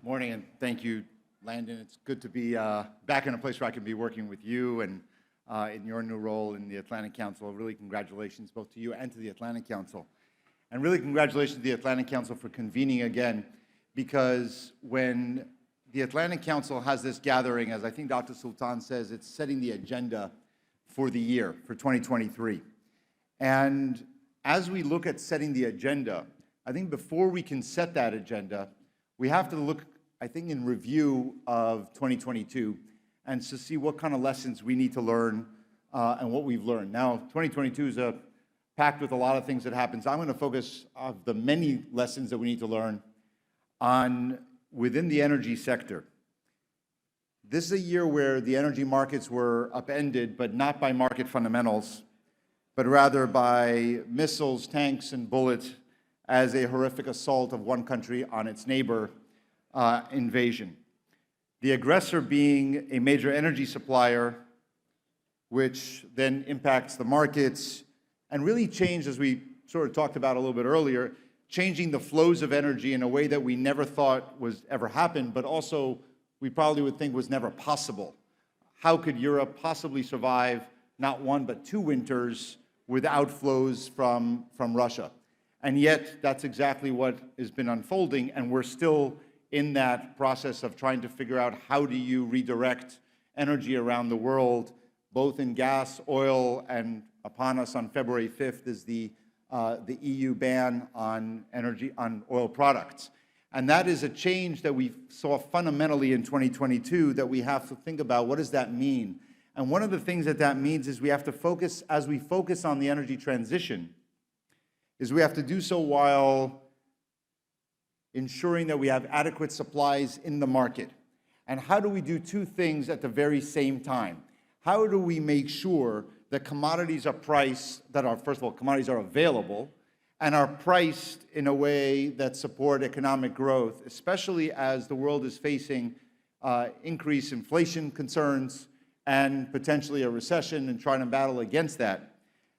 Morning, and thank you, Landon. It's good to be back in a place where I can be working with you and in your new role in the Atlantic Council. Really congratulations both to you and to the Atlantic Council. And really congratulations to the Atlantic Council for convening again, because when the Atlantic Council has this gathering, as I think Dr. Sultan says, it's setting the agenda for the year, for 2023. And as we look at setting the agenda, I think before we can set that agenda, we have to look, I think, in review of 2022 and to see what kind of lessons we need to learn and what we've learned. Now, 2022 is packed with a lot of things that happen. So I'm going to focus on the many lessons that we need to learn on within the energy sector. This is a year where the energy markets were upended, but not by market fundamentals, but rather by missiles, tanks, and bullets as a horrific assault of one country on its neighbor invasion. The aggressor being a major energy supplier, which then impacts the markets and really changed, as we sort of talked about a little bit earlier, changing the flows of energy in a way that we never thought was ever happen, but also we probably would think was never possible. How could Europe possibly survive not one but two winters without flows from Russia? And yet, that's exactly what has been unfolding, and we're still in that process of trying to figure out how do you redirect energy around the world, both in gas, oil, and upon us on February 5th is the EU ban on oil products. And that is a change that we saw fundamentally in 2022 that we have to think about. What does that mean? And one of the things that that means is we have to focus, as we focus on the energy transition, is we have to do so while ensuring that we have adequate supplies in the market. And how do we do two things at the very same time? How do we make sure that commodities are priced, first of all, commodities are available and are priced in a way that support economic growth, especially as the world is facing increased inflation concerns and potentially a recession and trying to battle against that?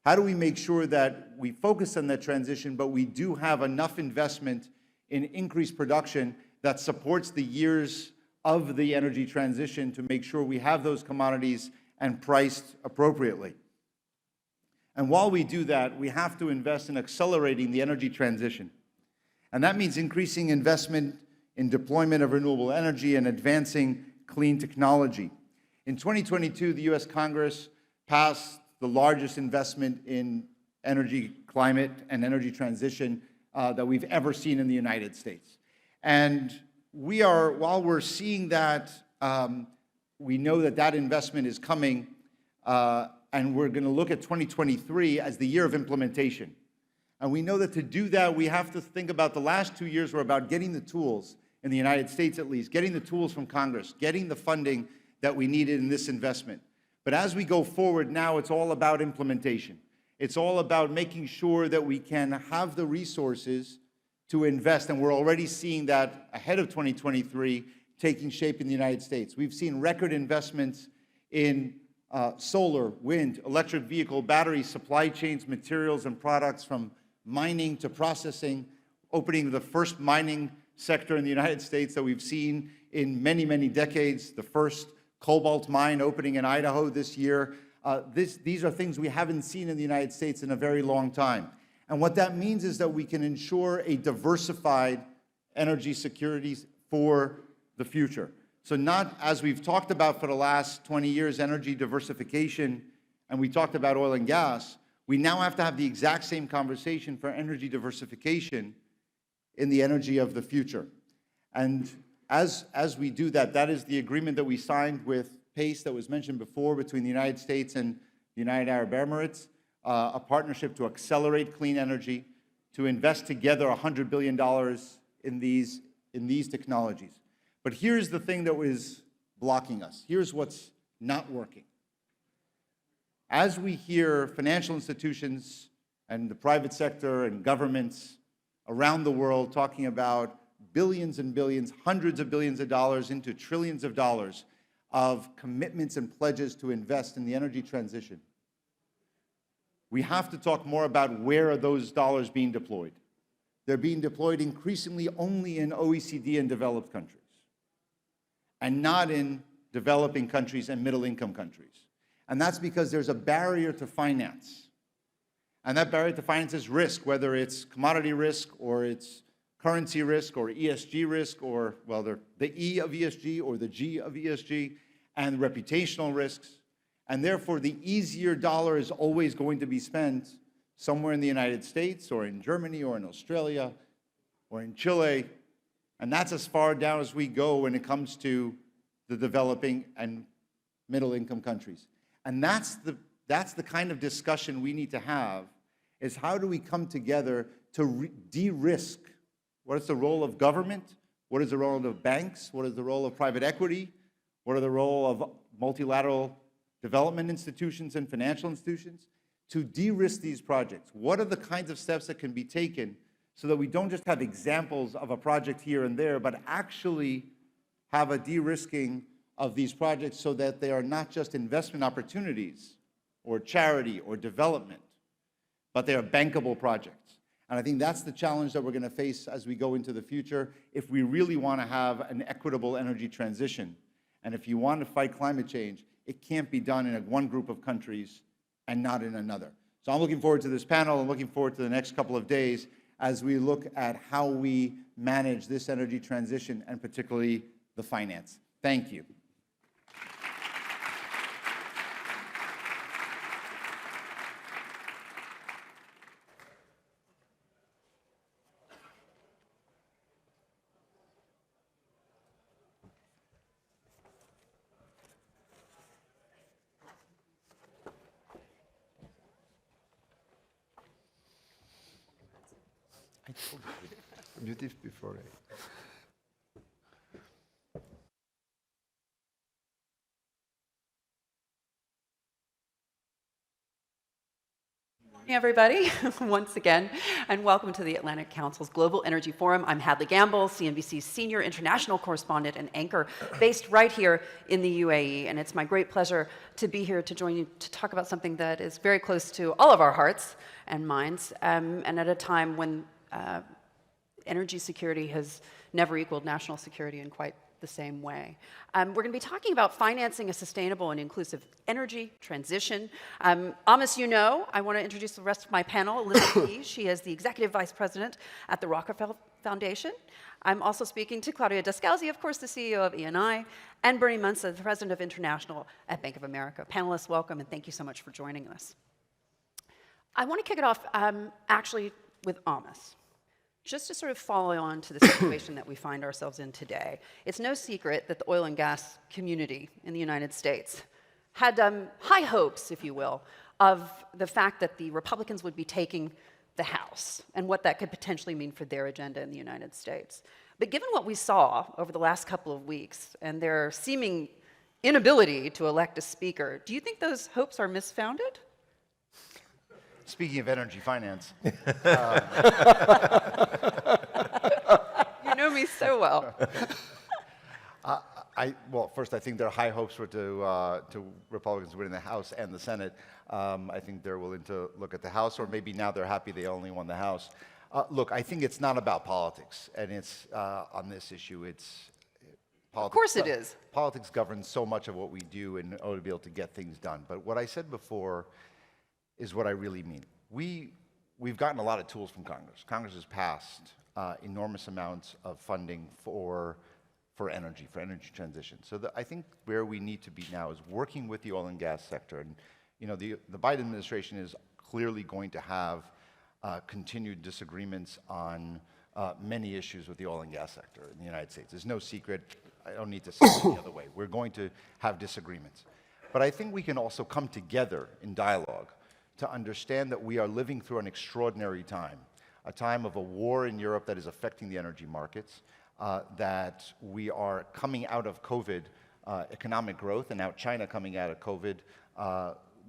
How do we make sure that we focus on that transition, but we do have enough investment in increased production that supports the years of the energy transition to make sure we have those commodities and priced appropriately? And while we do that, we have to invest in accelerating the energy transition. And that means increasing investment in deployment of renewable energy and advancing clean technology. In 2022, the US Congress passed the largest investment in energy, climate, and energy transition that we've ever seen in the United States. And while we're seeing that, we know that that investment is coming, and we're going to look at 2023 as the year of implementation. And we know that to do that, we have to think about the last 2 years were about getting the tools, in the United States at least, getting the tools from Congress, getting the funding that we needed in this investment. But as we go forward now, it's all about implementation. It's all about making sure that we can have the resources to invest, and we're already seeing that ahead of 2023 taking shape in the United States. We've seen record investments in solar, wind, electric vehicle, battery, supply chains, materials and products from mining to processing, opening the first mining sector in the United States that we've seen in many, many decades, the first cobalt mine opening in Idaho this year. These are things we haven't seen in the United States in a very long time. And what that means is that we can ensure a diversified energy security for the future. So not, as we've talked about for the last 20 years, energy diversification, and we talked about oil and gas, we now have to have the exact same conversation for energy diversification in the energy of the future. And as we do that, that is the agreement that we signed with PACE that was mentioned before between the United States and the United Arab Emirates, a partnership to accelerate clean energy, to invest together $100 billion in these technologies. But here's the thing that was blocking us. Here's what's not working. As we hear financial institutions and the private sector and governments around the world talking about billions and billions, hundreds of billions of dollars into trillions of dollars of commitments and pledges to invest in the energy transition, we have to talk more about where are those dollars being deployed. They're being deployed increasingly only in OECD and developed countries. and not in developing countries and middle-income countries. And that's because there's a barrier to finance. And that barrier to finance is risk, whether it's commodity risk or it's currency risk or ESG risk, or, well, the E of ESG or the G of ESG, and reputational risks. And therefore, the easier dollar is always going to be spent somewhere in the United States or in Germany or in Australia or in Chile. And that's as far down as we go when it comes to the developing and middle-income countries. And that's the kind of discussion we need to have, is how do we come together to de-risk? What is the role of government? What is the role of banks? What is the role of private equity? What are the role of multilateral development institutions and financial institutions to de-risk these projects? What are the kinds of steps that can be taken so that we don't just have examples of a project here and there, but actually have a de-risking of these projects so that they are not just investment opportunities or charity or development, but they are bankable projects. And I think that's the challenge that we're going to face as we go into the future if we really want to have an equitable energy transition. And if you want to fight climate change, it can't be done in one group of countries and not in another. So I'm looking forward to this panel and looking forward to the next couple of days as we look at how we manage this energy transition and particularly the finance. Thank you. I told you this before. Good morning, everybody, once again, and welcome to the Atlantic Council's Global Energy Forum. I'm Hadley Gamble, CNBC's senior international correspondent and anchor, based right here in the UAE, and it's my great pleasure to be here to join you to talk about something that is very close to all of our hearts and minds, and at a time when energy security has never equaled national security in quite the same way. We're going to be talking about financing a sustainable and inclusive energy transition. Amos, you know, I want to introduce the rest of my panel. Elizabeth Lee, she is the Executive Vice President at the Rockefeller Foundation. I'm also speaking to Claudio Descalzi, of course, the CEO of E&I, and Bernie Mensah, the President of International at Bank of America. Panelists, welcome, and thank you so much for joining us. I want to kick it off actually with Amos. Just to sort of follow on to the situation that we find ourselves in today, it's no secret that the oil and gas community in the United States had high hopes, if you will, of the fact that the Republicans would be taking the House and what that could potentially mean for their agenda in the United States. But given what we saw over the last couple of weeks and their seeming inability to elect a speaker, do you think those hopes are misfounded? Speaking of energy finance. You know me so well. Well, first, I think their high hopes were to Republicans winning the House and the Senate. I think they're willing to look at the House, or maybe now they're happy they only won the House. Look, I think it's not about politics, and it's on this issue, it's politics. Of course it is. Politics governs so much of what we do in order to be able to get things done. But what I said before is what I really mean. We've gotten a lot of tools from Congress. Congress has passed enormous amounts of funding for energy transition. So I think where we need to be now is working with the oil and gas sector. And you know, the Biden administration is clearly going to have continued disagreements on many issues with the oil and gas sector in the United States. There's no secret. I don't need to say it the other way. We're going to have disagreements. But I think we can also come together in dialogue to understand that we are living through an extraordinary time, a time of a war in Europe that is affecting the energy markets, that we are coming out of COVID economic growth, and now China coming out of COVID,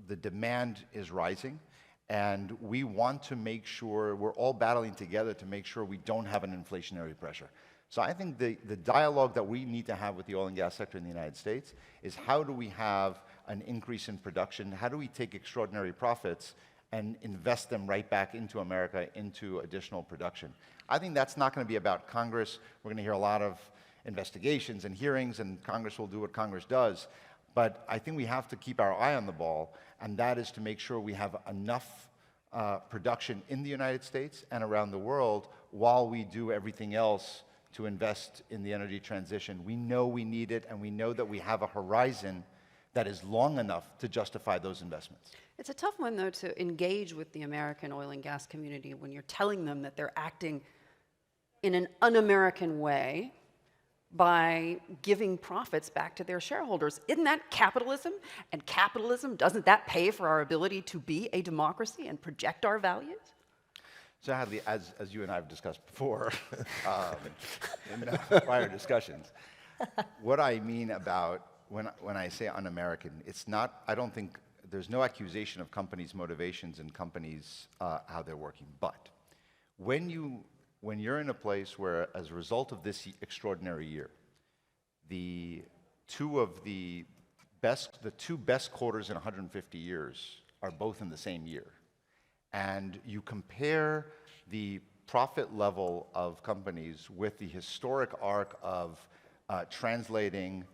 the demand is rising, and we want to make sure we're all battling together to make sure we don't have an inflationary pressure. So I think the dialogue that we need to have with the oil and gas sector in the United States is how do we have an increase in production? How do we take extraordinary profits and invest them right back into America, into additional production? I think that's not going to be about Congress. We're going to hear a lot of investigations and hearings, and Congress will do what Congress does. But I think we have to keep our eye on the ball, and that is to make sure we have enough production in the United States and around the world while we do everything else to invest in the energy transition. We know we need it, and we know that we have a horizon that is long enough to justify those investments. It's a tough one, though, to engage with the American oil and gas community when you're telling them that they're acting in an un-American way by giving profits back to their shareholders. Isn't that capitalism? And capitalism, doesn't that pay for our ability to be a democracy and project our values? So Hadley, as you and I have discussed before in prior discussions, what I mean about when I say un-American, it's not, I don't think, there's no accusation of companies' motivations and companies how they're working. But when you're in a place where, as a result of this extraordinary year, the two best quarters in 150 years are both in the same year, and you compare the profit level of companies with the historic arc of translating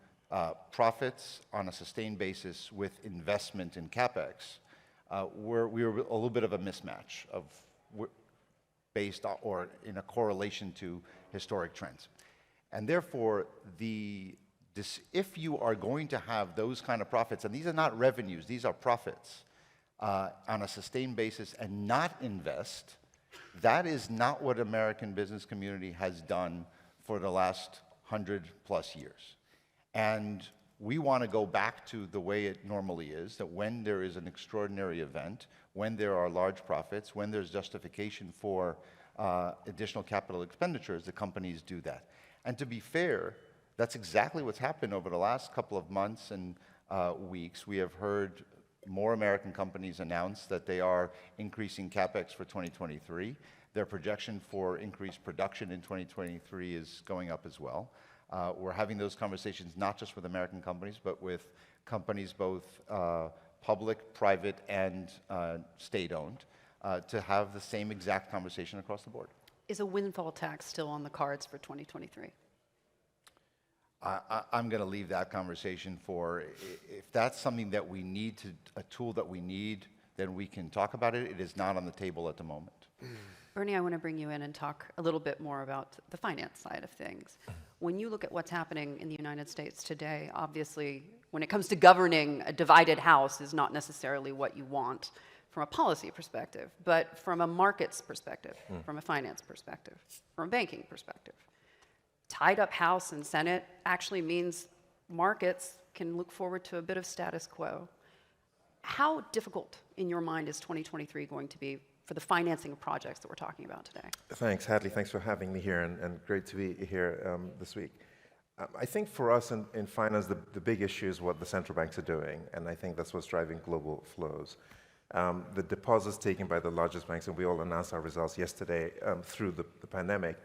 profits on a sustained basis with investment in CapEx, we were a little bit of a mismatch of based on, or in a correlation to historic trends. And therefore, if you are going to have those kind of profits, and these are not revenues, these are profits, on a sustained basis and not invest, that is not what American business community has done for the last 100+ years. And we want to go back to the way it normally is, that when there is an extraordinary event, when there are large profits, when there's justification for additional capital expenditures, the companies do that. And to be fair, that's exactly what's happened over the last couple of months and weeks. We have heard more American companies announce that they are increasing CapEx for 2023. Their projection for increased production in 2023 is going up as well. We're having those conversations not just with American companies, but with companies both public, private, and state-owned, to have the same exact conversation across the board. Is a windfall tax still on the cards for 2023? I'm going to leave that conversation for, if that's something that we need, a tool that we need, then we can talk about it. It is not on the table at the moment. Bernie, I want to bring you in and talk a little bit more about the finance side of things. When you look at what's happening in the United States today, obviously, when it comes to governing, a divided house is not necessarily what you want from a policy perspective, but from a markets perspective, from a finance perspective, from a banking perspective. Tied up House and Senate actually means markets can look forward to a bit of status quo. How difficult, in your mind, is 2023 going to be for the financing of projects that we're talking about today? Thanks, Hadley. Thanks for having me here, and great to be here this week. I think for us in finance, the big issue is what the central banks are doing, and I think that's what's driving global flows. The deposits taken by the largest banks, and we all announced our results yesterday through the pandemic,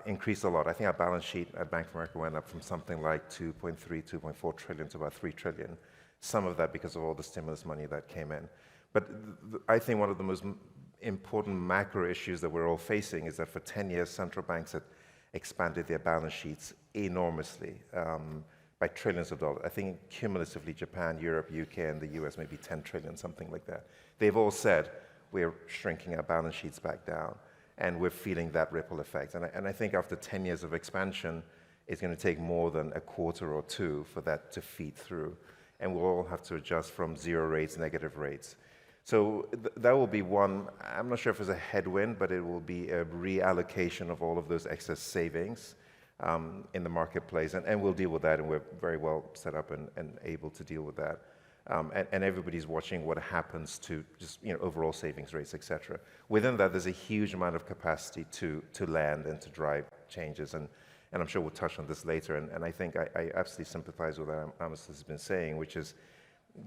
increased a lot. I think our balance sheet at Bank of America went up from something like 2.3, 2.4 trillion to about 3 trillion. Some of that because of all the stimulus money that came in. But I think one of the most important macro issues that we're all facing is that for 10 years, central banks had expanded their balance sheets enormously by trillions of dollars. I think cumulatively, Japan, Europe, UK, and the US, maybe 10 trillion, something like that. They've all said, we're shrinking our balance sheets back down, and we're feeling that ripple effect. And I think after 10 years of expansion, it's going to take more than a quarter or two for that to feed through. And we'll all have to adjust from zero rates, negative rates. So that will be one, I'm not sure if it's a headwind, but it will be a reallocation of all of those excess savings in the marketplace. And we'll deal with that, and we're very well set up and able to deal with that. And everybody's watching what happens to just overall savings rates, et cetera. Within that, there's a huge amount of capacity to land and to drive changes. And I'm sure we'll touch on this later. And I think I absolutely sympathize with what Amos has been saying, which is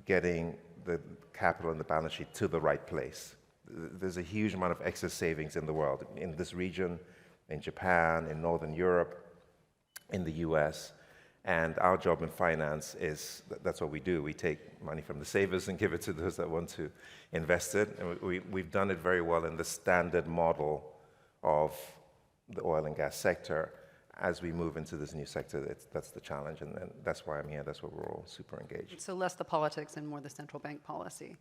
getting the capital and the balance sheet to the right place. There's a huge amount of excess savings in the world, in this region, in Japan, in Northern Europe, in the US. And our job in finance is, that's what we do. We take money from the savers and give it to those that want to invest it. And we've done it very well in the standard model of the oil and gas sector. as we move into this new sector, that's the challenge, and that's why I'm here. That's why we're all super engaged. So less the politics and more the central bank policy.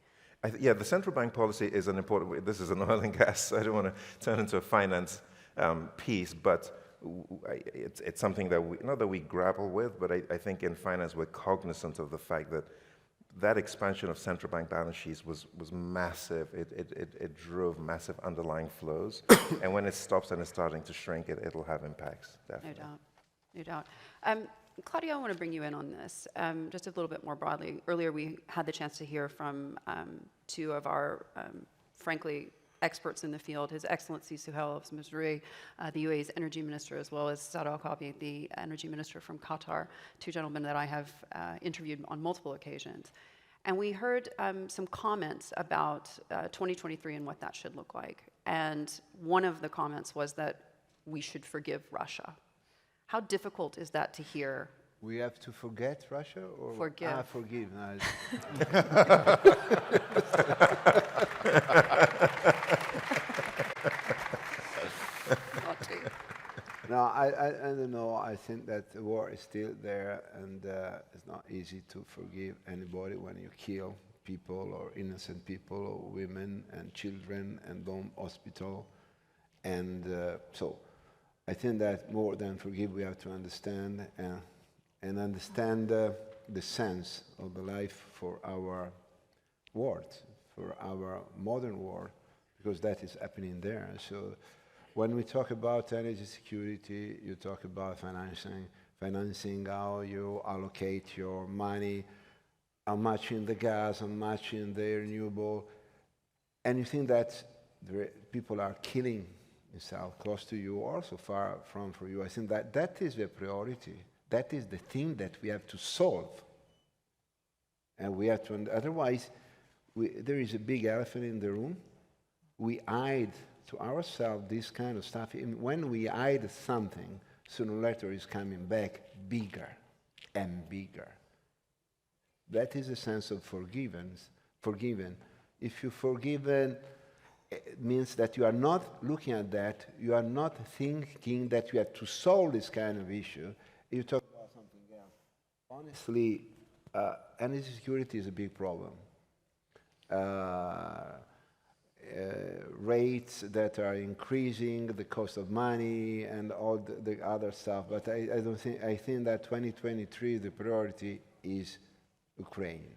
Yeah, the central bank policy is an important. This is an oil and gas. So I don't want to turn into a finance piece, but it's something that not that we grapple with, but I think in finance we're cognizant of the fact that expansion of central bank balance sheets was massive. It drove massive underlying flows, and when it stops and it's starting to shrink, it'll have impacts. Definitely. No doubt. Claudio, I want to bring you in on this just a little bit more broadly. Earlier, we had the chance to hear from two of our, frankly, experts in the field, His Excellency Suhail al-Mazrouei, the UAE's energy minister, as well as Saad al-Kaabi, the energy minister from Qatar, two gentlemen that I have interviewed on multiple occasions. And we heard some comments about 2023 and what that should look like. And one of the comments was that we should forgive Russia. How difficult is that to hear? We have to forget Russia or Forgive. Forgive. No, I don't know. I think that the war is still there, and it's not easy to forgive anybody when you kill people or innocent people or women and children and bomb hospital. And so I think that more than forgive, we have to understand and understand the sense of the life for our world, for our modern world, because that is happening there. So when we talk about energy security, you talk about financing how you allocate your money, how much in the gas, how much in the renewable, and you think that people are killing themselves close to you, also far from for you. I think that that is the priority. That is the thing that we have to solve. And we have to, otherwise, there is a big elephant in the room. We hide to ourselves this kind of stuff. And when we hide something, sooner or later it's coming back bigger and bigger. That is a sense of forgiven. If you forgiven, it means that you are not looking at that, you are not thinking that you have to solve this kind of issue. You talk about something else. Honestly, energy security is a big problem. Rates that are increasing, the cost of money, and all the other stuff. But I think that 2023, the priority is Ukraine.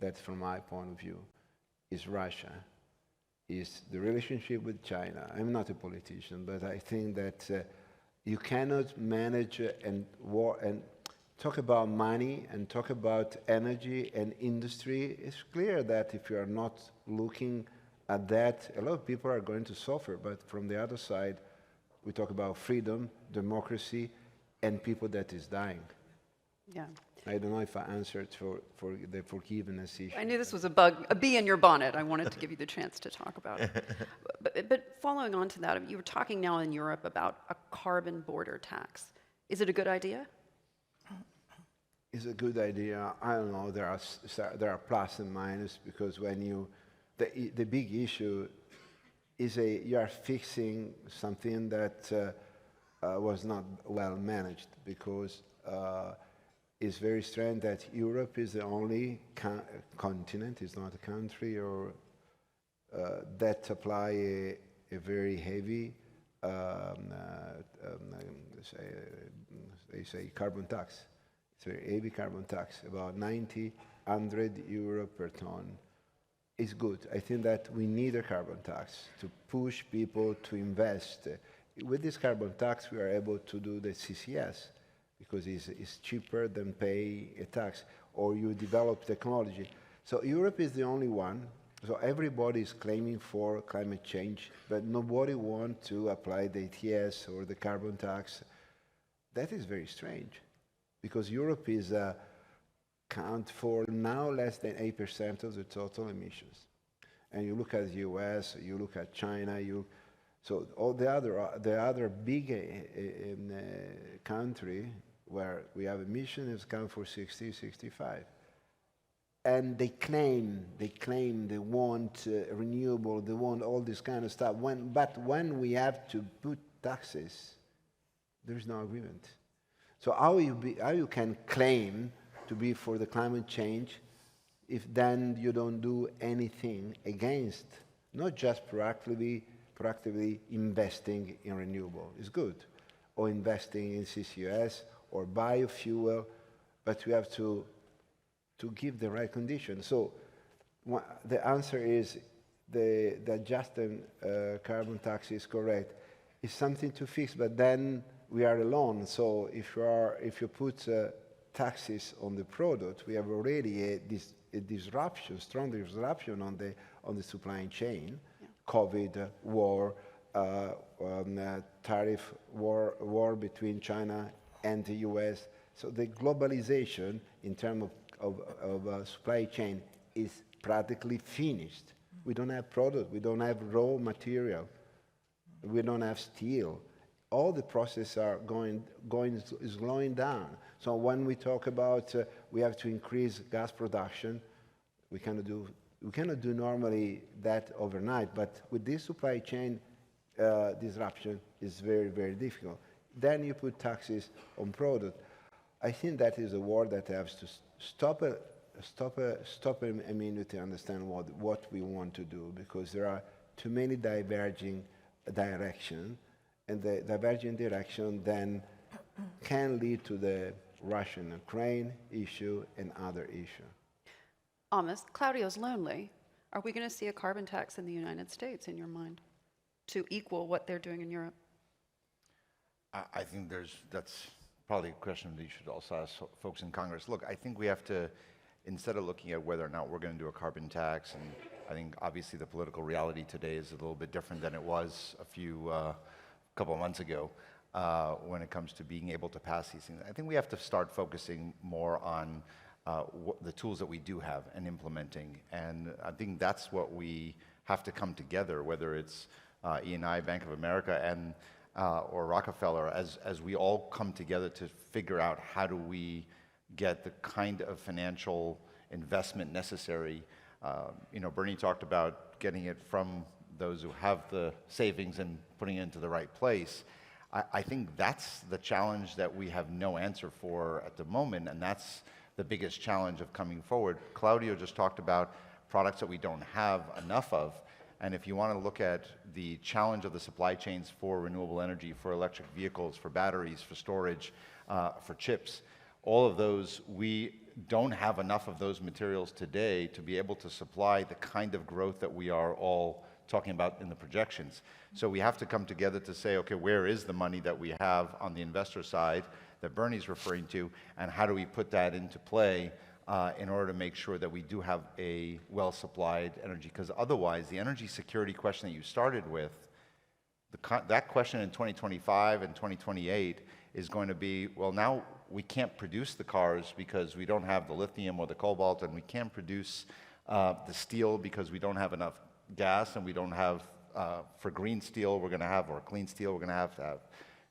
That's from my point of view, is Russia, is the relationship with China. I'm not a politician, but I think that you cannot manage and talk about money and talk about energy and industry. It's clear that if you are not looking at that, a lot of people are going to suffer. But from the other side, we talk about freedom, democracy, and people that is dying. Yeah. I don't know if I answered for the forgiveness issue. I knew this was a bee in your bonnet. I wanted to give you the chance to talk about it. But following on to that, you were talking now in Europe about a carbon border tax. Is it a good idea? It's a good idea. I don't know. There are plus and minus, because when the big issue is you are fixing something that was not well managed, because it's very strange that Europe is the only continent, it's not a country, or that apply a very heavy, they say carbon tax. It's a very heavy carbon tax, about 100 euro per ton. It's good. I think that we need a carbon tax to push people to invest. With this carbon tax, we are able to do the CCS, because it's cheaper than pay a tax, or you develop technology. So Europe is the only one. So everybody is claiming for climate change, but nobody wants to apply the ETS or the carbon tax. That is very strange, because Europe is count for now less than 8% of the total emissions. And you look at the US, you look at China, so all the other big country where we have emissions count for 60, 65. And they claim they want renewable, they want all this kind of stuff. But when we have to put taxes, There is no agreement. So how you can claim to be for the climate change if then you don't do anything against, not just proactively investing in renewable. It's good, or investing in CCUS or biofuel, but we have to give the right conditions. So the answer is the adjusted carbon tax is correct. It's something to fix, but then we are alone. So if you put taxes on the product, we have already a disruption, strong disruption on the supply chain. Yeah. COVID, war, tariff war between China and the US. So the globalization in terms of supply chain is practically finished. Mm-hmm. We don't have product, we don't have raw material, we don't have steel. All the processes are slowing down. So when we talk about we have to increase gas production, we cannot do normally that overnight. But with this supply chain disruption, it's very, very difficult. Then you put taxes on product. I think that is a war that has to stop a minute to understand what we want to do, because there are too many diverging directions. And the divergent direction then can lead to the Russian-Ukraine issue and other issues. Amos, Claudio's lonely. Are we going to see a carbon tax in the United States, in your mind, to equal what they're doing in Europe? I think that's probably a question that you should also ask folks in Congress. Look, I think we have to, instead of looking at whether or not we're going to do a carbon tax, and I think obviously the political reality today is a little bit different than it was a couple of months ago when it comes to being able to pass these things. I think we have to start focusing more on the tools that we do have and implementing. And I think that's what we have to come together, whether it's E&I, Bank of America, and or Rockefeller, as we all come together to figure out how do we get the kind of financial investment necessary. Bernie talked about getting it from those who have the savings and putting it into the right place. I think that's the challenge that we have no answer for at the moment, and that's the biggest challenge of coming forward. Claudio just talked about products that we don't have enough of, and if you want to look at the challenge of the supply chains for renewable energy, for electric vehicles, for batteries, for storage, for chips, all of those, we don't have enough of those materials today to be able to supply the kind of growth that we are all talking about in the projections. So we have to come together to say, okay, where is the money that we have on the investor side that Bernie's referring to, and how do we put that into play in order to make sure that we do have a well-supplied energy? Because otherwise, the energy security question that you started with, that question in 2025 and 2028 is going to be, well, now we can't produce the cars because we don't have the lithium or the cobalt, and we can't produce the steel because we don't have enough gas, and we don't have, for green steel we're going to have, or clean steel, we're going to have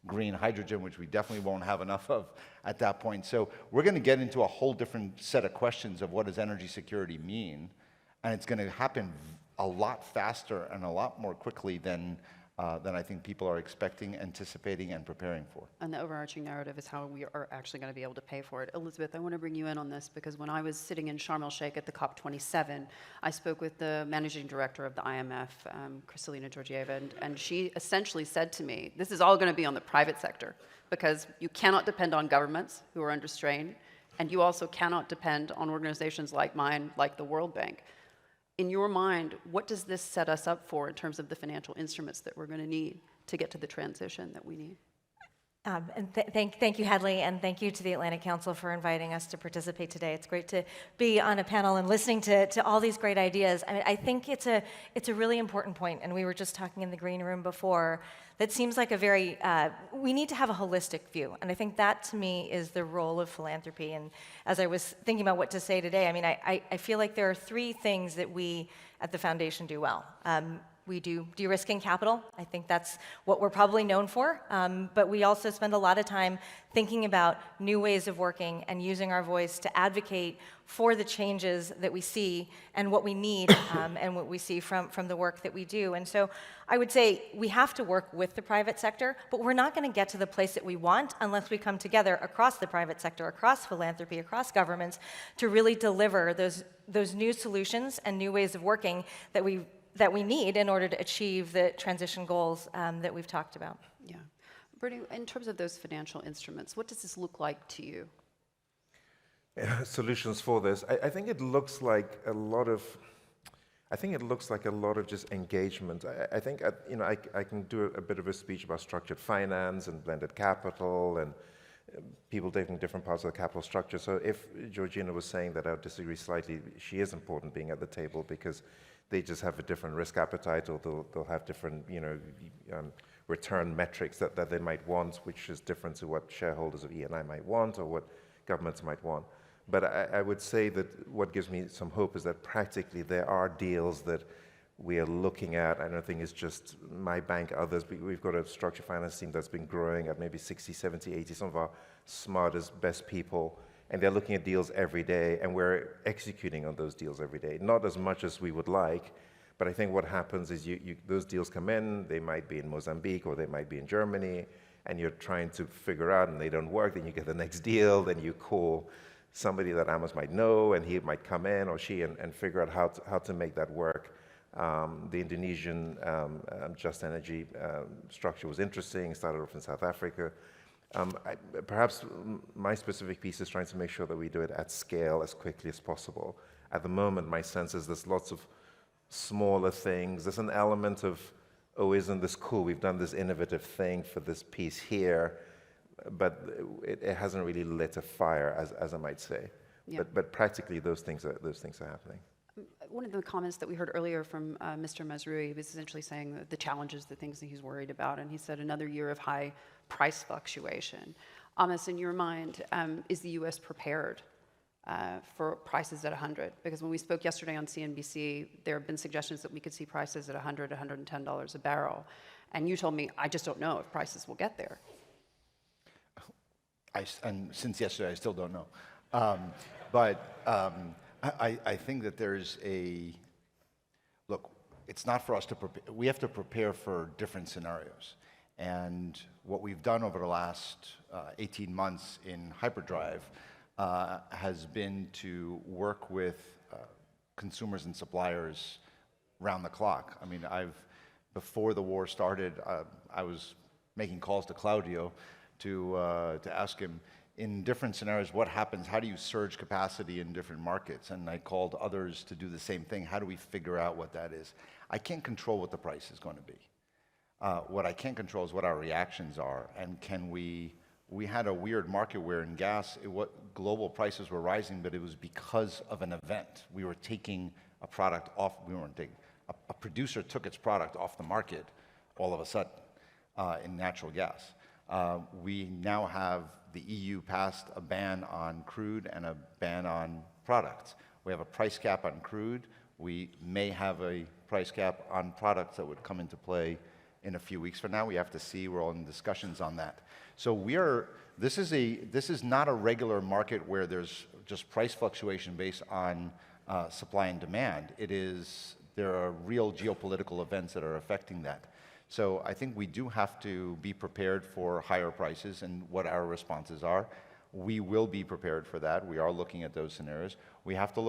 green hydrogen, which we definitely won't have enough of at that point. So we're going to get into a whole different set of questions of what does energy security mean, and it's going to happen a lot faster and a lot more quickly than I think people are expecting, anticipating, and preparing for. And the overarching narrative is how we are actually going to be able to pay for it. Elizabeth, I want to bring you in on this, because when I was sitting in Sharm el-Sheikh at the COP27, I spoke with the managing director of the IMF, Kristalina Georgieva, and she essentially said to me, this is all going to be on the private sector, because you cannot depend on governments who are under strain, and you also cannot depend on organizations like mine, like the World Bank. In your mind, what does this set us up for in terms of the financial instruments that we're going to need to get to the transition that we need? And thank you, Hadley, and thank you to the Atlantic Council for inviting us to participate today. It's great to be on a panel and listening to all these great ideas. I mean, I think it's a really important point, and we were just talking in the green room before, that seems like a very, we need to have a holistic view, and I think that to me is the role of philanthropy. And as I was thinking about what to say today, I mean, I feel like there are three things that we at the foundation do well. We do de-risking capital. I think that's what we're probably known for. But we also spend a lot of time thinking about new ways of working and using our voice to advocate for the changes that we see and what we need and what we see from the work that we do. And so I would say we have to work with the private sector, but we're not going to get to the place that we want unless we come together across the private sector, across philanthropy, across governments, to really deliver those new solutions and new ways of working that we need in order to achieve the transition goals that we've talked about. Yeah. Bernie, in terms of those financial instruments, what does this look like to you? Solutions for this. I think it looks like a lot of. I think it looks like a lot of just engagement. I think I can do a bit of a speech about structured finance and blended capital and people taking different parts of the capital structure. So if Georgina was saying that I would disagree slightly, she is important being at the table because they just have a different risk appetite, or they'll have different return metrics that they might want, which is different to what shareholders of E&I might want or what governments might want. But I would say that what gives me some hope is that practically there are deals that we are looking at. I don't think it's just my bank, others. We've got a structured finance team that's been growing at maybe 60, 70, 80, some of our smartest, best people. And they're looking at deals every day, and we're executing on those deals every day. Not as much as we would like, but I think what happens is those deals come in, they might be in Mozambique or they might be in Germany, and you're trying to figure out, and they don't work, then you get the next deal, then you call somebody that Amos might know, and he might come in, or she, and figure out how to make that work. The Indonesian just energy structure was interesting, started off in South Africa. Perhaps my specific piece is trying to make sure that we do it at scale as quickly as possible. At the moment, my sense is there's lots of smaller things. There's an element of, oh, isn't this cool? We've done this innovative thing for this piece here, but it hasn't really lit a fire, as I might say. Yeah. But practically, those things are happening. One of the comments that we heard earlier from Mr. Mazrui was essentially saying that the challenges, the things that he's worried about, and he said another year of high price fluctuation. Amos, in your mind, is the U.S. prepared for prices at 100? Because when we spoke yesterday on CNBC, there have been suggestions that we could see prices at $100, $110 a barrel. And you told me, I just don't know if prices will get there. And since yesterday, I still don't know. I think that there's look, it's not for us to prepare. We have to prepare for different scenarios. And what we've done over the last 18 months in hyperdrive has been to work with consumers and suppliers round the clock. I mean, before the war started, I was making calls to Claudio to ask him, in different scenarios, what happens? How do you surge capacity in different markets? And I called others to do the same thing. How do we figure out what that is? I can't control what the price is going to be. What I can control is what our reactions are. And we had a weird market where in gas, global prices were rising, but it was because of an event. We were taking a product off, a producer took its product off the market all of a sudden in natural gas. We now have the EU passed a ban on crude and a ban on products. We have a price cap on crude. We may have a price cap on products that would come into play in a few weeks from now. We have to see. We're all in discussions on that. So this is not a regular market where there's just price fluctuation based on supply and demand. There are real geopolitical events that are affecting that. So I think we do have to be prepared for higher prices and what our responses are. We will be prepared for that. We are looking at those scenarios. We have to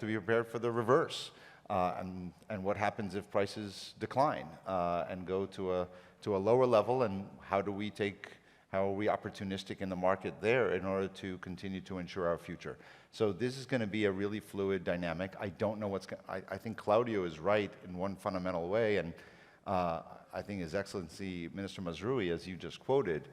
be prepared for the reverse and what happens if prices decline and go to a lower level, and how are we opportunistic in the market there in order to continue to ensure our future. So this is going to be a really fluid dynamic. I don't know I think Claudio is right in one fundamental way, and I think His Excellency Minister Mazrui, as you just quoted,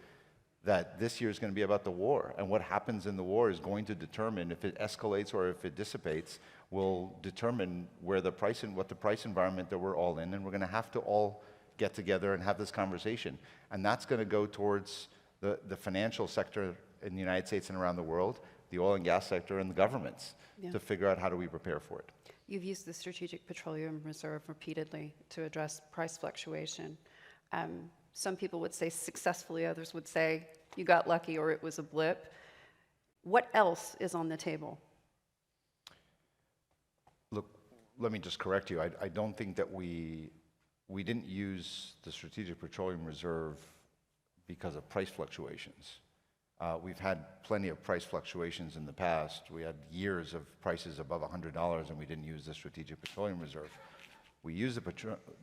that this year is going to be about the war. And what happens in the war is going to determine, if it escalates or if it dissipates, will determine what the price environment that we're all in. And we're going to have to all get together and have this conversation. And that's going to go towards the financial sector in the United States and around the world, the oil and gas sector, and the governments to figure out how do we prepare for it. You've used the Strategic Petroleum Reserve repeatedly to address price fluctuation. Some people would say successfully, others would say you got lucky or it was a blip. What else is on the table? Look, let me just correct you. I don't think that we didn't use the Strategic Petroleum Reserve because of price fluctuations. We've had plenty of price fluctuations in the past. We had years of prices above $100 and we didn't use the Strategic Petroleum Reserve. We used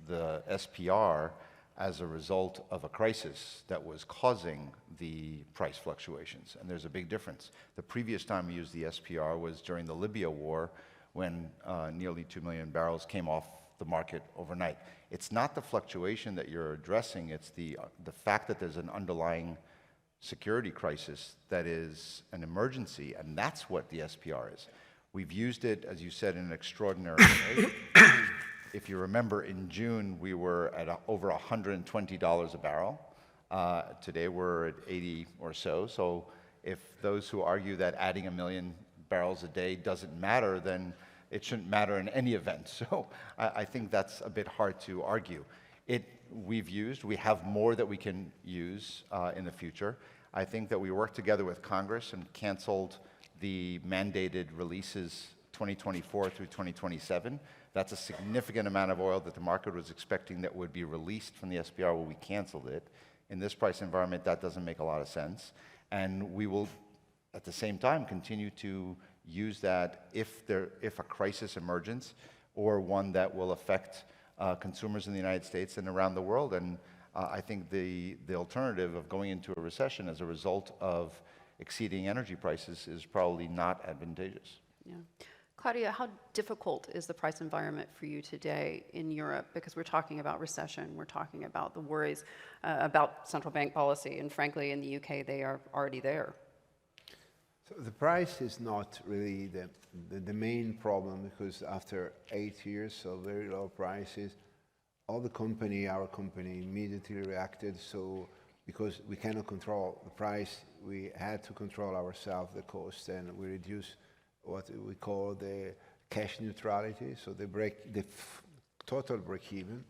the SPR as a result of a crisis that was causing the price fluctuations, and there's a big difference. The previous time we used the SPR was during the Libya war, when nearly 2 million barrels came off the market overnight. It's not the fluctuation that you're addressing, it's the fact that there's an underlying security crisis that is an emergency, and that's what the SPR is. We've used it, as you said, in an extraordinary way. If you remember, in June, we were at over $120 a barrel. Today, we're at 80 or so. So if those who argue that adding 1 million barrels a day doesn't matter, then it shouldn't matter in any event. So I think that's a bit hard to argue. We have more that we can use in the future. I think that we worked together with Congress and canceled the mandated releases 2024 through 2027. That's a significant amount of oil that the market was expecting that would be released from the SPR. Well, we canceled it. In this price environment, that doesn't make a lot of sense. And we will, at the same time, continue to use that if a crisis emerges or one that will affect consumers in the United States and around the world. And I think the alternative of going into a recession as a result of exceeding energy prices is probably not advantageous. Yeah. Claudio, how difficult is the price environment for you today in Europe? Because we're talking about recession, we're talking about the worries about central bank policy, and frankly, in the UK, they are already there. So the price is not really the main problem, because after 8 years of very low prices, our company immediately reacted. So because we cannot control the price, we had to control ourselves the cost, and we reduced what we call the cash neutrality, so the total break-even.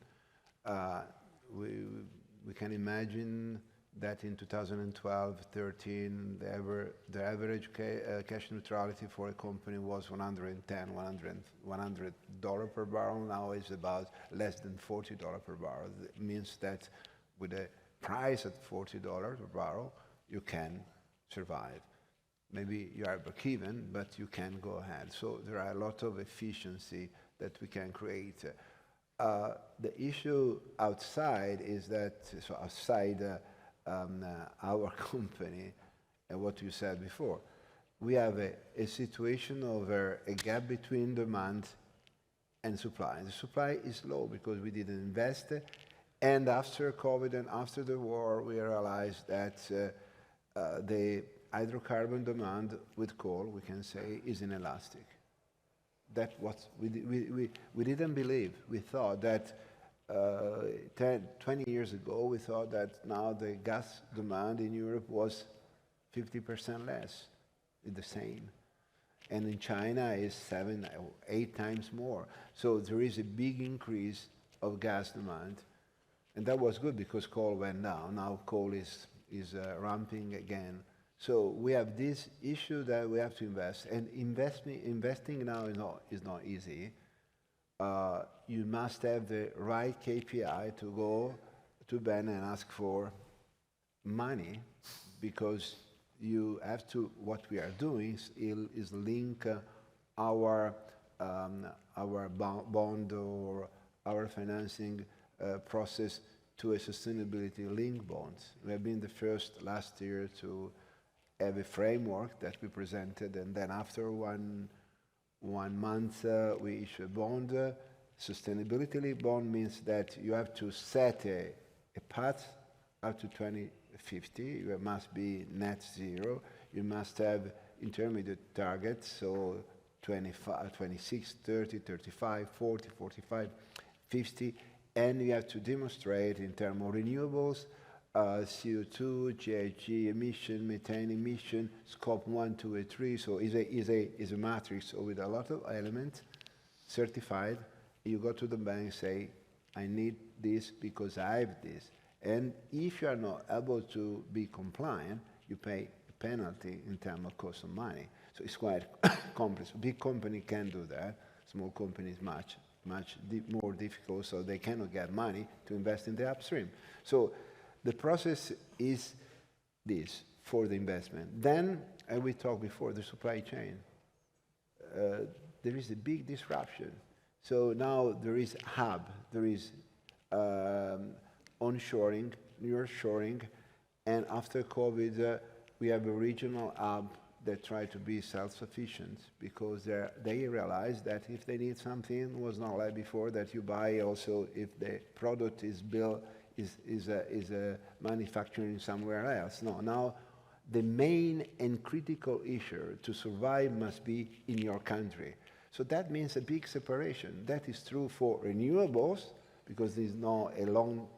We can imagine that in 2012-13, the average cash neutrality for a company was $100 per barrel. Now it's about less than $40 per barrel. It means that with a price at $40 per barrel, you can survive. Maybe you are break-even, but you can go ahead. So there are a lot of efficiency that we can create. The issue outside is that, so outside our company, and what you said before, we have a situation of a gap between demand and supply. And the supply is low because we didn't invest. And after COVID and after the war, we realized that the hydrocarbon demand with coal, we can say, is inelastic. That's what we didn't believe. We thought that 20 years ago, we thought that now the gas demand in Europe was 50% less, the same. And in China is 7 or 8 times more. So there is a big increase of gas demand. And that was good because coal went down. Now coal is ramping again. So we have this issue that we have to invest. And investing now is not easy. You must have the right KPI to go to Ben and ask for money, because you have to, what we are doing is link our bond or our financing process to a sustainability-linked bonds. We have been the first last year to have a framework that we presented, and then after one month we issue a bond. Sustainability bond means that you have to set a path up to 2050. You must be net zero. You must have intermediate targets, so 25, 26, 30, 35, 40, 45, 50. And you have to demonstrate in terms of renewables, CO2, GHG emission, methane emission, scope 1, 2, and 3. So it's a matrix with a lot of elements. certified. You go to the bank, say, I need this because I have this. And if you are not able to be compliant, you pay a penalty in terms of cost of money. So it's quite complex. Big company can do that. Small companies much more difficult, so they cannot get money to invest in the upstream. So the process is this for the investment. Then, as we talked before, the supply chain. There is a big disruption. So now there is hub, there is onshoring, nearshoring, and after COVID, we have a regional hub that try to be self-sufficient because they realize that if they need something, it was not like before that you buy also if the product is built, is manufacturing somewhere else. No, now the main and critical issue to survive must be in your country. So that means a big separation. That is true for renewables because there's no a long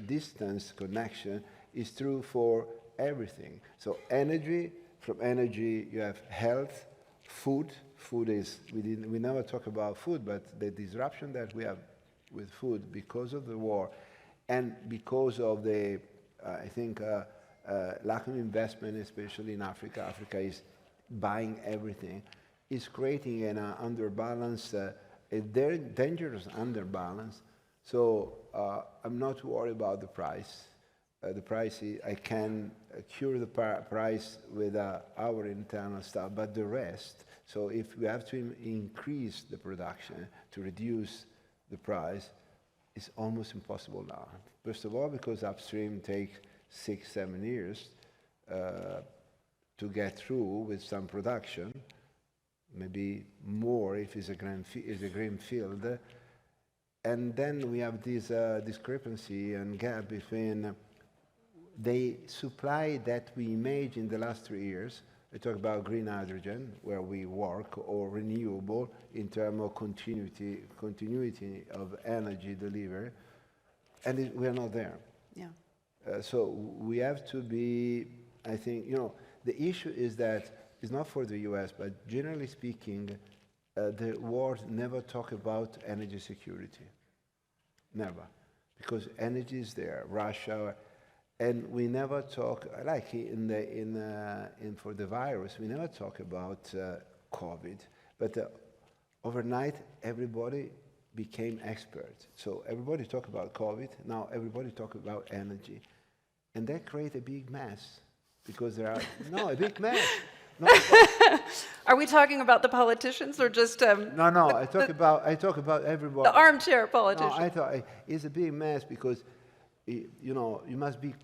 distance connection. Is true for everything. So energy, from energy you have health, food. Food is, we never talk about food, but the disruption that we have with food because of the war and because of the, I think, lack of investment, especially in Africa. Africa is buying everything, is creating an underbalance, a very dangerous underbalance. So I'm not worried about the price. The price, I can cure the price with our internal stuff, but the rest, so if we have to increase the production to reduce the price, it's almost impossible now. First of all, because upstream takes 6-7 years to get through with some production, maybe more if it's a green field. And then we have this discrepancy and gap between the supply that we made in the last 3 years. I talk about green hydrogen, where we work, or renewable in terms of continuity of energy delivery, and we are not there. Yeah. So we have to be, I think, the issue is that it's not for the US, but generally speaking, the world never talk about energy security. Never. Because energy is there, Russia, and we never talk, like for the virus, we never talk about COVID, but overnight everybody became expert. So everybody talk about COVID, now everybody talk about energy. And that creates a big mess, because there are, no, a big mess. No, Are we talking about the politicians or just no, I talk about everybody. the armchair politicians? No, I thought it's a big mess because you must be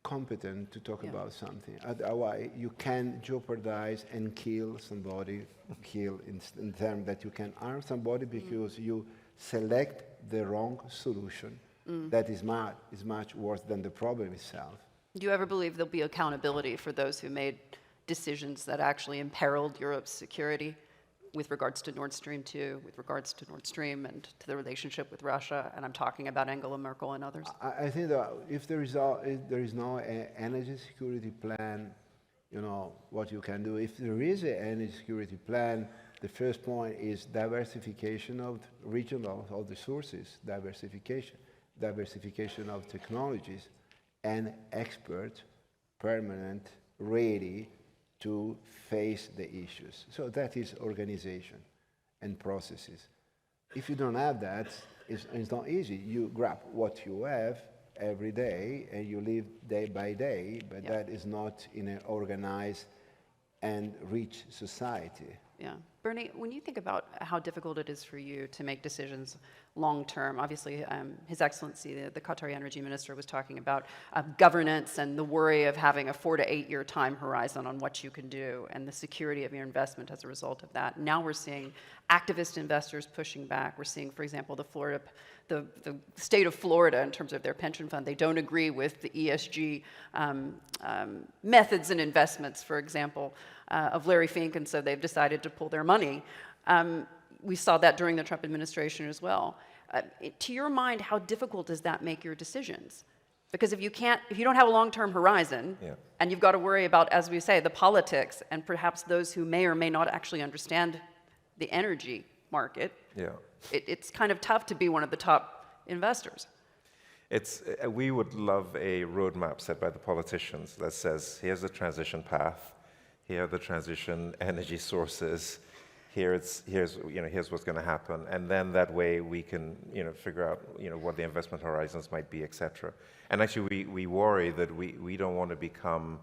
competent to talk about something. Otherwise, you can jeopardize and kill somebody. Kill in terms that you can harm somebody because you select the wrong solution. That is much worse than the problem itself. Do you ever believe there'll be accountability for those who made decisions that actually imperiled Europe's security with regards to Nord Stream 2, with regards to Nord Stream and to the relationship with Russia? And I'm talking about Angela Merkel and others. I think that if there is no energy security plan, what you can do. If there is an energy security plan, the first point is diversification of regional of the sources, diversification of technologies, and expert, permanent, ready to face the issues. So that is organization and processes. If you don't have that, it's not easy. You grab what you have every day and you live day by day, but that is not in an organized and rich society. Yeah. Bernie, when you think about how difficult it is for you to make decisions long term, obviously His Excellency, the Qatari Energy Minister, was talking about governance and the worry of having a 4 to 8 year time horizon on what you can do and the security of your investment as a result of that. Now we're seeing activist investors pushing back. We're seeing, for example, the state of Florida, in terms of their pension fund, they don't agree with the ESG methods and investments, for example, of Larry Fink, and so they've decided to pull their money. We saw that during the Trump administration as well. To your mind, how difficult does that make your decisions? Because if you don't have a long-term horizon, Yeah. and you've got to worry about, as we say, the politics and perhaps those who may or may not actually understand the energy market, Yeah. it's kind of tough to be one of the top investors. We would love a roadmap set by the politicians that says, here's the transition path, here are the transition energy sources, here's what's going to happen, and then that way we can figure out what the investment horizons might be, etc. And actually, we worry that we don't want to become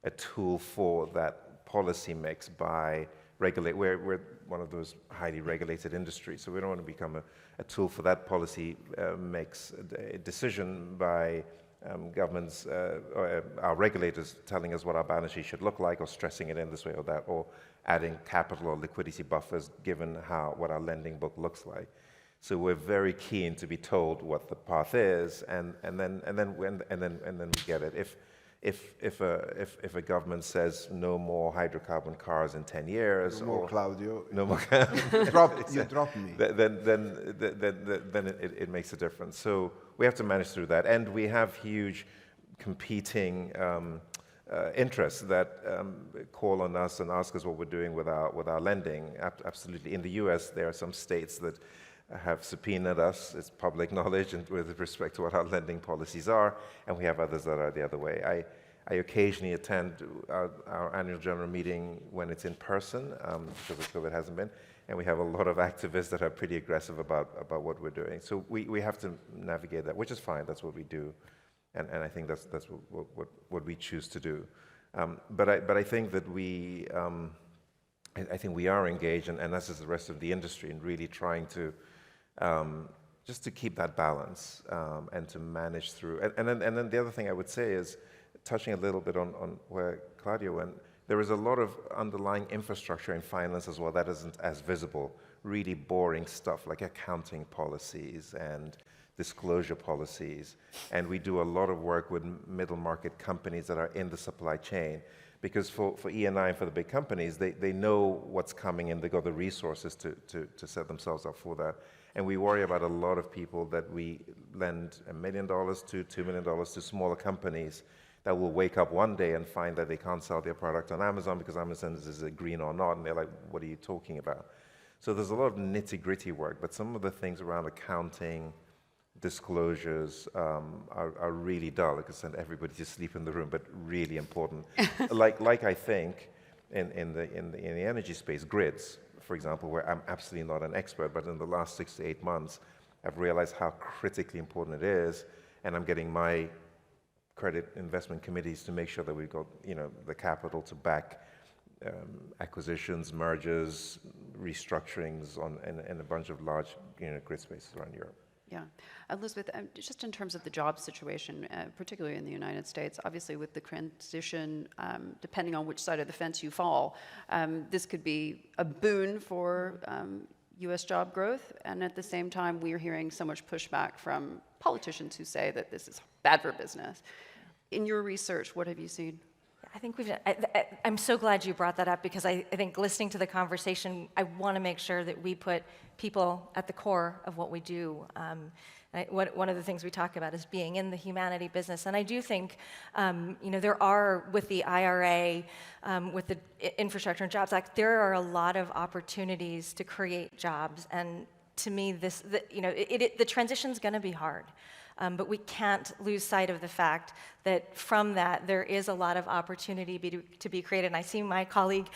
a tool for that policy mix by regulate. We're one of those highly regulated industries, so we don't want to become a tool for that policy mix decision by governments or our regulators telling us what our balance sheet should look like, or stressing it in this way or that, or adding capital or liquidity buffers given what our lending book looks like. So we're very keen to be told what the path is, and then we get it. If a government says no more hydrocarbon cars in 10 years, No more, Claudio. no more, You dropped me. then it makes a difference. So we have to manage through that, and we have huge competing interests that call on us and ask us what we're doing with our lending. Absolutely. In the U.S., there are some states that have subpoenaed us. It's public knowledge, and with respect to what our lending policies are, and we have others that are the other way. I occasionally attend our annual general meeting when it's in person, because of COVID hasn't been, and we have a lot of activists that are pretty aggressive about what we're doing. So we have to navigate that, which is fine. That's what we do, and I think that's what we choose to do. But I think that I think we are engaged, and as is the rest of the industry, in really trying to just to keep that balance and to manage through. And then the other thing I would say is, touching a little bit on where Claudio went, there is a lot of underlying infrastructure in finance as well that isn't as visible. Really boring stuff like accounting policies and disclosure policies. And we do a lot of work with middle market companies that are in the supply chain. Because for E&I and for the big companies, they know what's coming and they got the resources to set themselves up for that. And we worry about a lot of people that we lend $1 million to $2 million to smaller companies that will wake up one day and find that they can't sell their product on Amazon because Amazon is it green or not, and they're like, what are you talking about? So there's a lot of nitty-gritty work, but some of the things around accounting, disclosures are really dull. I could send everybody to sleep in the room, but really important. like I think in the energy space, grids, for example, where I'm absolutely not an expert, but in the last 6 to 8 months, I've realized how critically important it is, and I'm getting my credit investment committees to make sure that we've got the capital to back acquisitions, mergers, restructurings in a bunch of large grid spaces around Europe. Yeah. Elizabeth, just in terms of the job situation, particularly in the United States, obviously with the transition, depending on which side of the fence you fall, this could be a boon for U.S. job growth, and at the same time, we are hearing so much pushback from politicians who say that this is bad for business. In your research, what have you seen? I think I'm so glad you brought that up, because I think listening to the conversation, I want to make sure that we put people at the core of what we do. One of the things we talk about is being in the humanity business. And I do think, there are, with the IRA, with the Infrastructure and Jobs Act, there are a lot of opportunities to create jobs. And to me, the transition's going to be hard. But we can't lose sight of the fact that from that, there is a lot of opportunity to be created. And I see my colleague,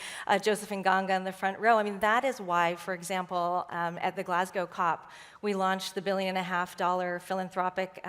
Josephine Ganga, in the front row. I mean, that is why, for example, at the Glasgow COP, we launched the $1.5 billion philanthropic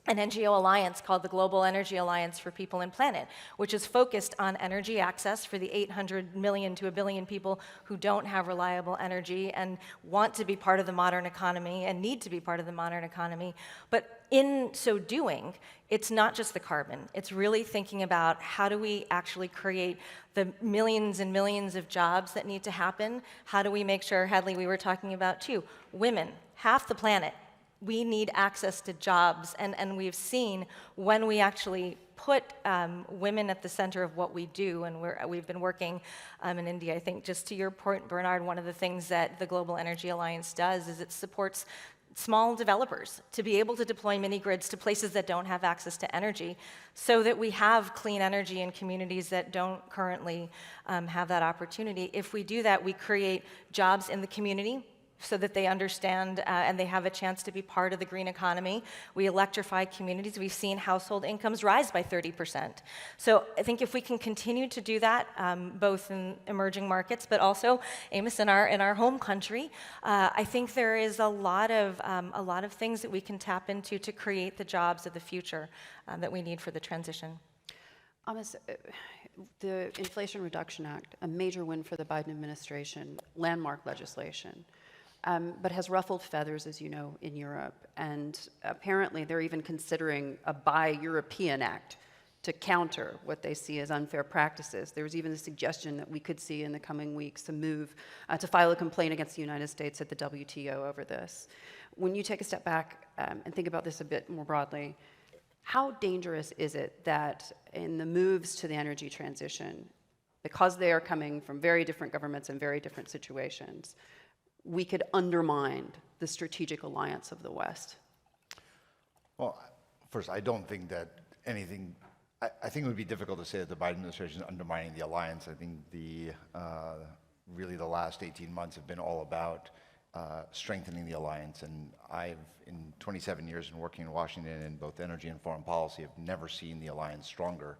an NGO alliance called the Global Energy Alliance for People and Planet, which is focused on energy access for the 800 million to 1 billion people who don't have reliable energy and want to be part of the modern economy and need to be part of the modern economy. But in so doing, it's not just the carbon. It's really thinking about how do we actually create the millions and millions of jobs that need to happen? How do we make sure, Hadley, we were talking about too, women, half the planet, we need access to jobs, and we've seen when we actually put women at the center of what we do, and we've been working in India. I think, just to your point, Bernard, one of the things that the Global Energy Alliance does is it supports small developers to be able to deploy mini grids to places that don't have access to energy, so that we have clean energy in communities that don't currently have that opportunity. If we do that, we create jobs in the community so that they understand and they have a chance to be part of the green economy. We electrify communities. We've seen household incomes rise by 30%. So I think if we can continue to do that, both in emerging markets, but also, Amos, in our home country, I think there is a lot of things that we can tap into to create the jobs of the future that we need for the transition. Amos, the Inflation Reduction Act, a major win for the Biden administration, landmark legislation. But has ruffled feathers, as you know, in Europe. And apparently they're even considering a Buy European Act to counter what they see as unfair practices. There was even a suggestion that we could see in the coming weeks a move to file a complaint against the United States at the WTO over this. When you take a step back and think about this a bit more broadly, how dangerous is it that in the moves to the energy transition, because they are coming from very different governments and very different situations, we could undermine the strategic alliance of the West? Well, first, I don't think that anything, I think it would be difficult to say that the Biden administration is undermining the alliance. I think really the last 18 months have been all about strengthening the alliance. And I've, in 27 years in working in Washington in both energy and foreign policy, have never seen the alliance stronger,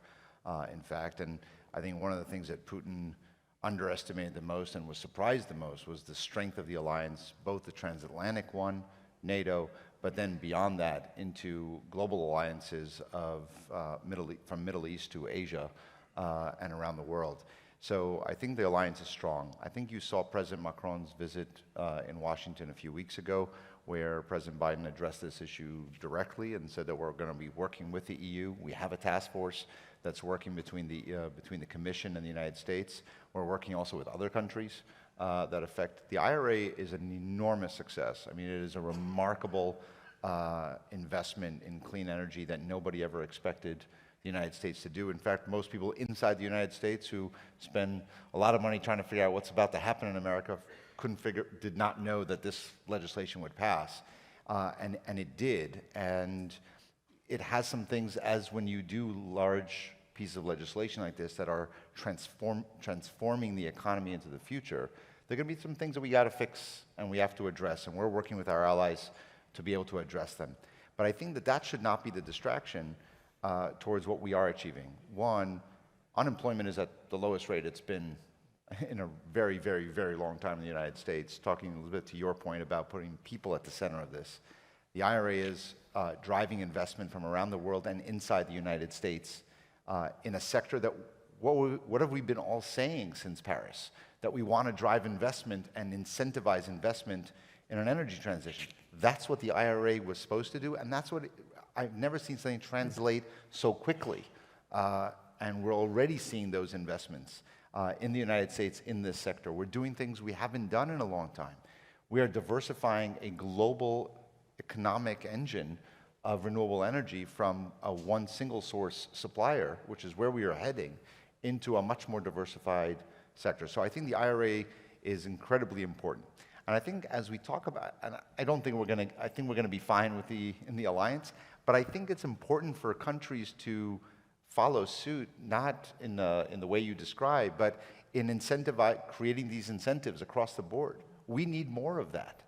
in fact. And I think one of the things that Putin underestimated the most and was surprised the most was the strength of the alliance, both the transatlantic one, NATO, but then beyond that into global alliances of from Middle East to Asia and around the world. So I think the alliance is strong. I think you saw President Macron's visit in Washington a few weeks ago, where President Biden addressed this issue directly and said that we're going to be working with the EU. We have a task force that's working between the Commission and the United States. We're working also with other countries that affect. The IRA is an enormous success. I mean, it is a remarkable investment in clean energy that nobody ever expected the United States to do. In fact, most people inside the United States who spend a lot of money trying to figure out what's about to happen in America did not know that this legislation would pass, and it did. And it has some things, as when you do large pieces of legislation like this that are transforming the economy into the future, there are going to be some things that we got to fix and we have to address, and we're working with our allies to be able to address them. But I think that that should not be the distraction towards what we are achieving. One, unemployment is at the lowest rate it's been in a very, very, very long time in the United States. Talking a little bit to your point about putting people at the center of this. The IRA is driving investment from around the world and inside the United States in a sector that, what have we been all saying since Paris? That we want to drive investment and incentivize investment in an energy transition. That's what the IRA was supposed to do, and that's what I've never seen something translate so quickly. And we're already seeing those investments in the United States in this sector. We're doing things we haven't done in a long time. We are diversifying a global economic engine of renewable energy from a one single source supplier, which is where we are heading, into a much more diversified sector. So I think the IRA is incredibly important. And I think as we talk about, and I think we're going to be fine with in the alliance, but I think it's important for countries to follow suit, not in the way you describe, but in creating these incentives across the board. We need more of that.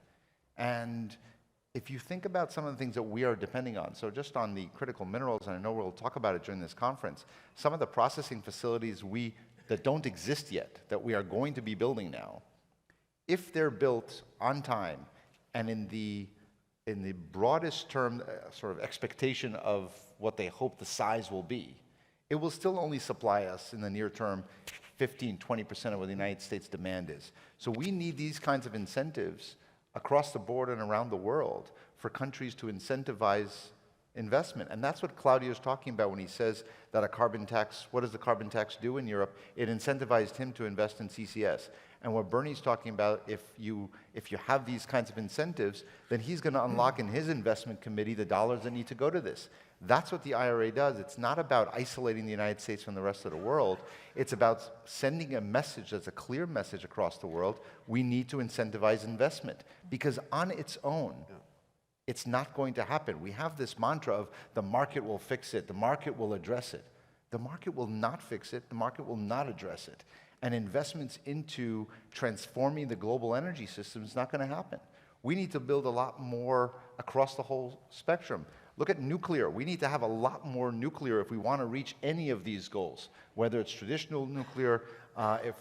And if you think about some of the things that we are depending on, so just on the critical minerals, and I know we'll talk about it during this conference, some of the processing facilities that don't exist yet, that we are going to be building now, if they're built on time and in the broadest term sort of expectation of what they hope the size will be, it will still only supply us in the near term 15-20% of what the United States demand is. So we need these kinds of incentives across the board and around the world for countries to incentivize investment. And that's what Claudio is talking about when he says that a carbon tax, what does the carbon tax do in Europe? It incentivized him to invest in CCS. And what Bernie's talking about, if you have these kinds of incentives, then he's going to unlock in his investment committee the dollars that need to go to this. That's what the IRA does. It's not about isolating the United States from the rest of the world. It's about sending a message that's a clear message across the world. We need to incentivize investment, because on its own, It's not going to happen. We have this mantra of the market will fix it, the market will address it. The market will not fix it, the market will not address it. And investments into transforming the global energy system is not going to happen. We need to build a lot more across the whole spectrum. Look at nuclear. We need to have a lot more nuclear if we want to reach any of these goals, whether it's traditional nuclear,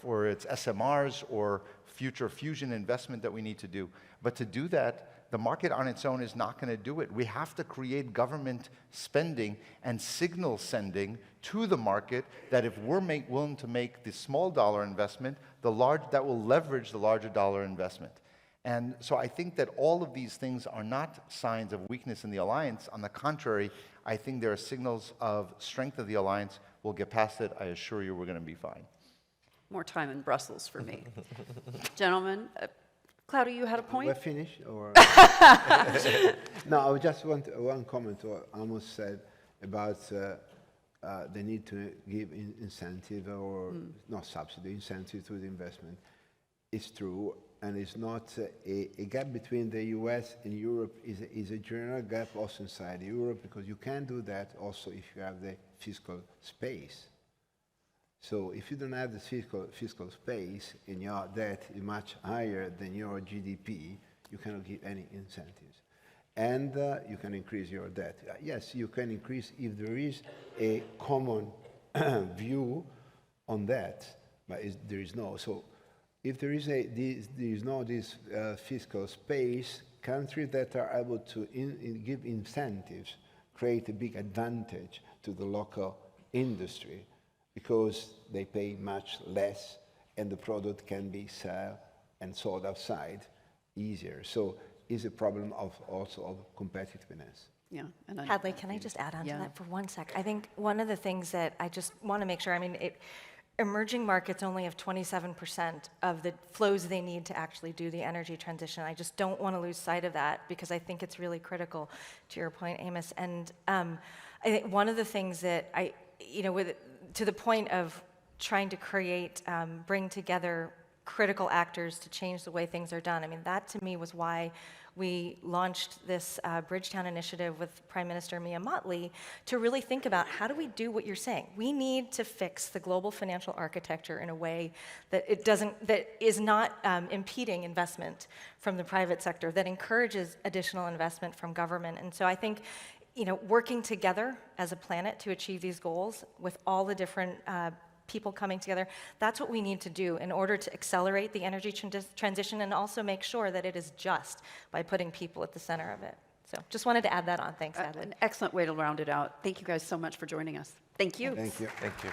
or it's SMRs, or future fusion investment that we need to do. But to do that, the market on its own is not going to do it. We have to create government spending and signal sending to the market that if we're willing to make the small dollar investment, that will leverage the larger dollar investment. And so I think that all of these things are not signs of weakness in the alliance. On the contrary, I think there are signals of strength of the alliance. We'll get past it. I assure you we're going to be fine. More time in Brussels for me. Gentlemen, Claudio, you had a point? We're finished? Or no, I just want one comment to what Amos said about the need to give incentive or not subsidy, incentive to the investment. It's true. And it's not a gap between the US and Europe is a general gap also inside Europe, because you can do that also if you have the fiscal space. So if you don't have the fiscal space and your debt is much higher than your GDP, you cannot give any incentives. And you can increase your debt. Yes, you can increase if there is a common view on that, but there is no. So if there is no fiscal space, countries that are able to give incentives create a big advantage to the local industry, because they pay much less and the product can be sold outside easier. So it's a problem also of competitiveness. Yeah. And Hadley, can I just add on to that for 1 sec? I think one of the things that I just want to make sure, emerging markets only have 27% of the flows they need to actually do the energy transition. I just don't want to lose sight of that, because I think it's really critical to your point, Amos. And I think one of the things that to the point of trying to bring together critical actors to change the way things are done. That to me was why we launched this Bridgetown initiative with Prime Minister Mia Mottley to really think about how do we do what you're saying. We need to fix the global financial architecture in a way that is not impeding investment from the private sector, that encourages additional investment from government. And so I think working together as a planet to achieve these goals with all the different people coming together, that's what we need to do in order to accelerate the energy transition and also make sure that it is just by putting people at the center of it. So just wanted to add that on. Thanks, Hadley. An excellent way to round it out. Thank you guys so much for joining us. Thank you. Thank you. Thank you.